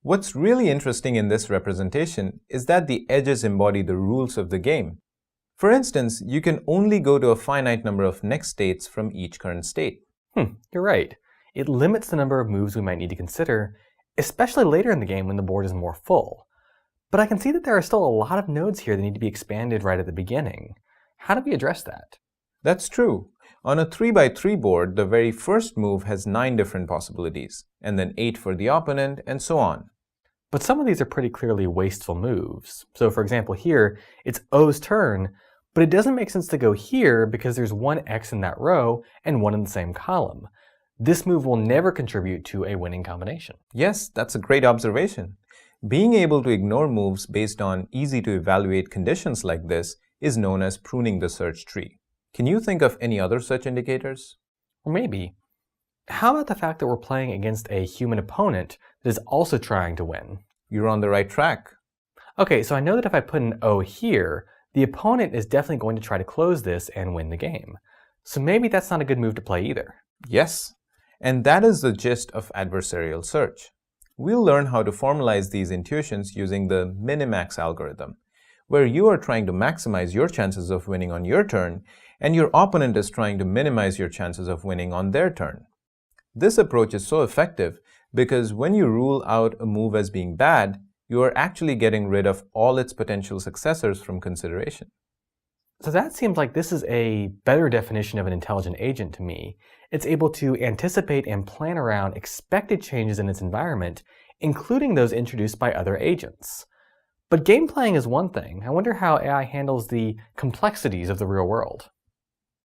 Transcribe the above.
What's really interesting in this representation is that the edges embody the rules of the game. For instance, you can only go to a finite number of next states from each current state. You're right. It limits the number of moves we might need to consider, especially later in the game when the board is more full. But I can see that there are still a lot of nodes here that need to be expanded right at the beginning. How do we address that? That's true. On a 3x3 board, the very first move has 9 different possibilities, and then 8 for the opponent, and so on. But some of these are pretty clearly wasteful moves. So for example here, it's O's turn, but it doesn't make sense to go here because there's one X in that row and one in the same column. This move will never contribute to a winning combination. Yes, that's a great observation. Being able to ignore moves based on easy-to-evaluate conditions like this is known as pruning the search tree. Can you think of any other such indicators? Or maybe, how about the fact that we're playing against a human opponent that is also trying to win? You're on the right track. Okay, so I know that if I put an O here, the opponent is definitely going to try to close this and win the game. So maybe that's not a good move to play either. Yes, and that is the gist of adversarial search. We'll learn how to formalize these intuitions using the minimax algorithm, where you are trying to maximize your chances of winning on your turn, and your opponent is trying to minimize your chances of winning on their turn. This approach is so effective because when you rule out a move as being bad, you are actually getting rid of all its potential successors from consideration. So that seems like this is a better definition of an intelligent agent to me. It's able to anticipate and plan around expected changes in its environment, including those introduced by other agents. But game playing is one thing. I wonder how AI handles the complexities of the real world.